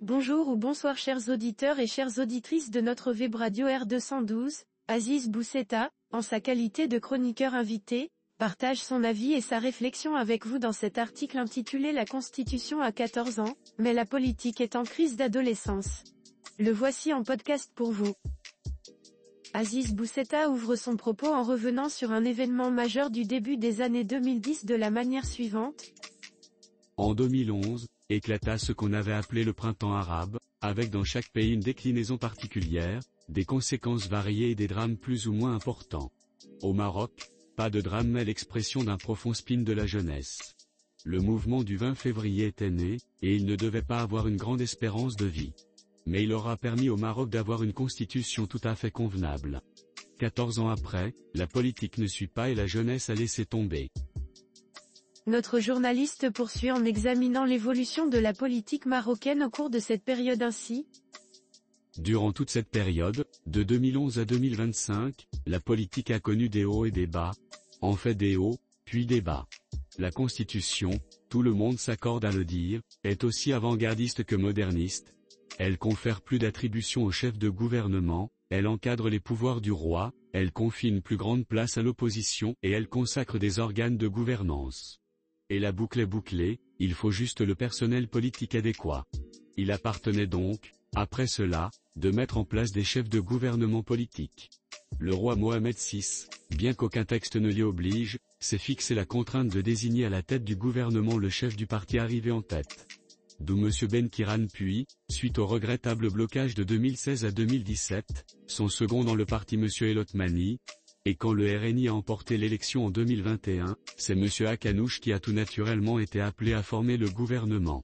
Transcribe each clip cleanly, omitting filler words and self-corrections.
Bonjour ou bonsoir chers auditeurs et chères auditrices de notre web radio R212, Aziz Bousseta, en sa qualité de chroniqueur invité, partage son avis et sa réflexion avec vous dans cet article intitulé La Constitution à 14 ans, mais la politique est en crise d'adolescence. Le voici en podcast pour vous. Aziz Bousseta ouvre son propos en revenant sur un événement majeur du début des années 2010 de la manière suivante. En 2011, éclata ce qu'on avait appelé le printemps arabe, avec dans chaque pays une déclinaison particulière, des conséquences variées et des drames plus ou moins importants. Au Maroc, pas de drame mais l'expression d'un profond spleen de la jeunesse. Le mouvement du 20 février était né, et il ne devait pas avoir une grande espérance de vie. Mais il aura permis au Maroc d'avoir une constitution tout à fait convenable. 14 ans après, la politique ne suit pas et la jeunesse a laissé tomber. Notre journaliste poursuit en examinant l'évolution de la politique marocaine au cours de cette période ainsi. Durant toute cette période, de 2011 à 2025, la politique a connu des hauts et des bas. En fait des hauts, puis des bas. La Constitution, tout le monde s'accorde à le dire, est aussi avant-gardiste que moderniste. Elle confère plus d'attributions aux chefs de gouvernement, elle encadre les pouvoirs du roi, elle confie une plus grande place à l'opposition et elle consacre des organes de gouvernance. Et la boucle est bouclée, il faut juste le personnel politique adéquat. Il appartenait donc, après cela, de mettre en place des chefs de gouvernement politique. Le roi Mohamed VI, bien qu'aucun texte ne l'y oblige, s'est fixé la contrainte de désigner à la tête du gouvernement le chef du parti arrivé en tête. D'où M. Benkiran puis, suite au regrettable blocage de 2016 à 2017, son second dans le parti M. Elotmani, et quand le RNI a emporté l'élection en 2021, c'est M. Hakanouch qui a tout naturellement été appelé à former le gouvernement.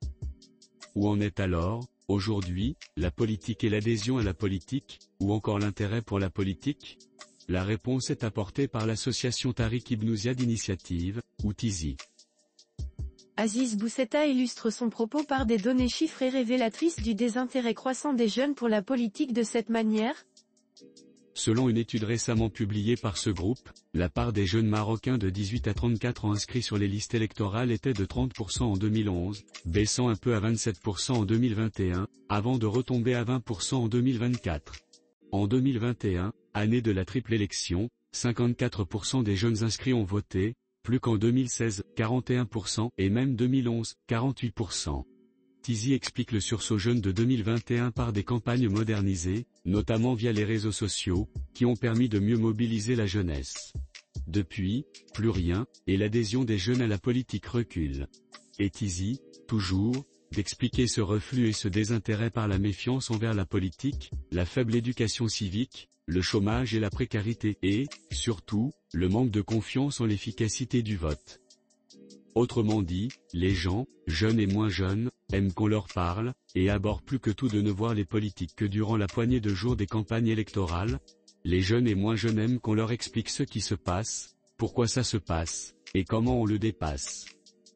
Où en est alors, aujourd'hui, la politique et l'adhésion à la politique, ou encore l'intérêt pour la politique? La réponse est apportée par l'association Tariq Ibn Ziyad Initiative, ou TIZI. Aziz Bousseta illustre son propos par des données chiffrées révélatrices du désintérêt croissant des jeunes pour la politique de cette manière. Selon une étude récemment publiée par ce groupe, la part des jeunes Marocains de 18 à 34 ans inscrits sur les listes électorales était de 30% en 2011, baissant un peu à 27% en 2021, avant de retomber à 20% en 2024. En 2021, année de la triple élection, 54% des jeunes inscrits ont voté, plus qu'en 2016, 41%, et même 2011, 48%. Tizi explique le sursaut jeune de 2021 par des campagnes modernisées, notamment via les réseaux sociaux, qui ont permis de mieux mobiliser la jeunesse. Depuis, plus rien, et l'adhésion des jeunes à la politique recule. Et Tizi, toujours, d'expliquer ce reflux et ce désintérêt par la méfiance envers la politique, la faible éducation civique, le chômage et la précarité et, surtout, le manque de confiance en l'efficacité du vote. Autrement dit, les gens, jeunes et moins jeunes, aiment qu'on leur parle, et abhorrent plus que tout de ne voir les politiques que durant la poignée de jours des campagnes électorales. Les jeunes et moins jeunes aiment qu'on leur explique ce qui se passe, pourquoi ça se passe, et comment on le dépasse.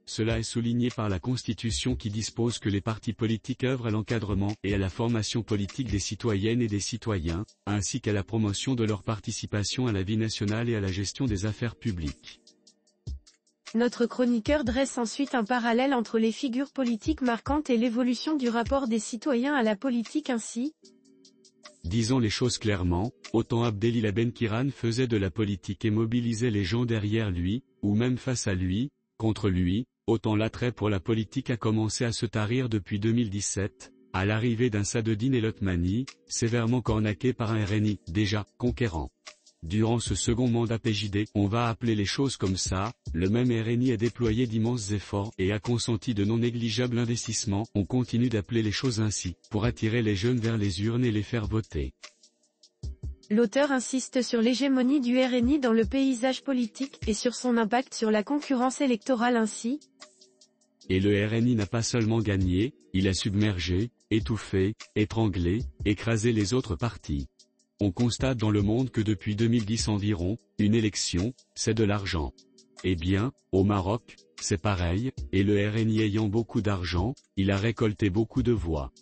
Cela est souligné par la Constitution qui dispose que les partis politiques œuvrent à l'encadrement et à la formation politique des citoyennes et des citoyens, ainsi qu'à la promotion de leur participation à la vie nationale et à la gestion des affaires publiques. Notre chroniqueur dresse ensuite un parallèle entre les figures politiques marquantes et l'évolution du rapport des citoyens à la politique ainsi. Disons les choses clairement, autant Abdelila Benkiran faisait de la politique et mobilisait les gens derrière lui, ou même face à lui, contre lui, autant l'attrait pour la politique a commencé à se tarir depuis 2017, à l'arrivée d'un Sadeddine Elotmani, sévèrement cornaqué par un RNI, déjà, conquérant. Durant ce second mandat PJD, on va appeler les choses comme ça, le même RNI a déployé d'immenses efforts et a consenti de non négligeables investissements, on continue d'appeler les choses ainsi, pour attirer les jeunes vers les urnes et les faire voter. L'auteur insiste sur l'hégémonie du RNI dans le paysage politique et sur son impact sur la concurrence électorale ainsi. Et le RNI n'a pas seulement gagné, il a submergé, étouffé, étranglé, écrasé les autres partis. On constate dans le monde que depuis 2010 environ, une élection, c'est de l'argent. Eh bien, au Maroc, c'est pareil, et le RNI ayant beaucoup d'argent, il a récolté beaucoup de voix.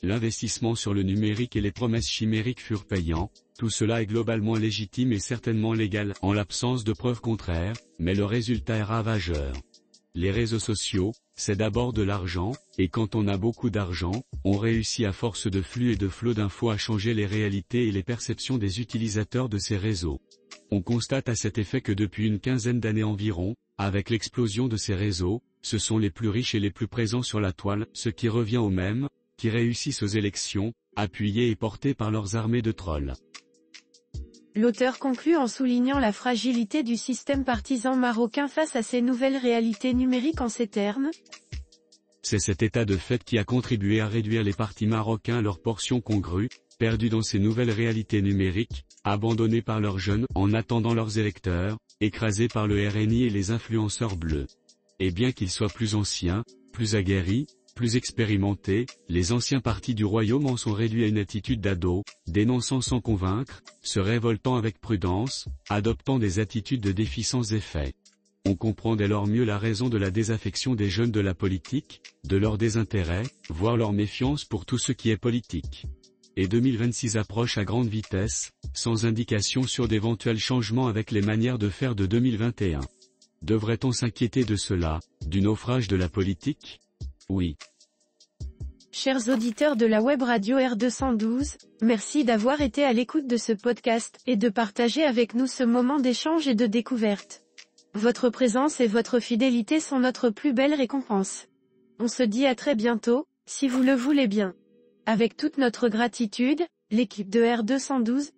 L'investissement sur le numérique et les promesses chimériques furent payants, tout cela est globalement légitime et certainement légal en l'absence de preuves contraires, mais le résultat est ravageur. Les réseaux sociaux, c'est d'abord de l'argent, et quand on a beaucoup d'argent, on réussit à force de flux et de flots d'infos à changer les réalités et les perceptions des utilisateurs de ces réseaux. On constate à cet effet que depuis une quinzaine d'années environ, avec l'explosion de ces réseaux, ce sont les plus riches et les plus présents sur la toile, ce qui revient au même, qui réussissent aux élections, appuyés et portés par leurs armées de trolls. L'auteur conclut en soulignant la fragilité du système partisan marocain face à ces nouvelles réalités numériques en ces termes. C'est cet état de fait qui a contribué à réduire les partis marocains à leur portion congrue, perdus dans ces nouvelles réalités numériques, abandonnés par leurs jeunes en attendant leurs électeurs, écrasés par le RNI et les influenceurs bleus. Et bien qu'ils soient plus anciens, plus aguerris, plus expérimentés, les anciens partis du royaume en sont réduits à une attitude d'ado, dénonçant sans convaincre, se révoltant avec prudence, adoptant des attitudes de défi sans effet. On comprend dès lors mieux la raison de la désaffection des jeunes de la politique, de leur désintérêt, voire leur méfiance pour tout ce qui est politique. Et 2026 approche à grande vitesse, sans indication sur d'éventuels changements avec les manières de faire de 2021. Devrait-on s'inquiéter de cela, du naufrage de la politique ? Oui. Chers auditeurs de la web radio R212, merci d'avoir été à l'écoute de ce podcast et de partager avec nous ce moment d'échange et de découverte. Votre présence et votre fidélité sont notre plus belle récompense. On se dit à très bientôt, si vous le voulez bien. Avec toute notre gratitude, l'équipe de R212,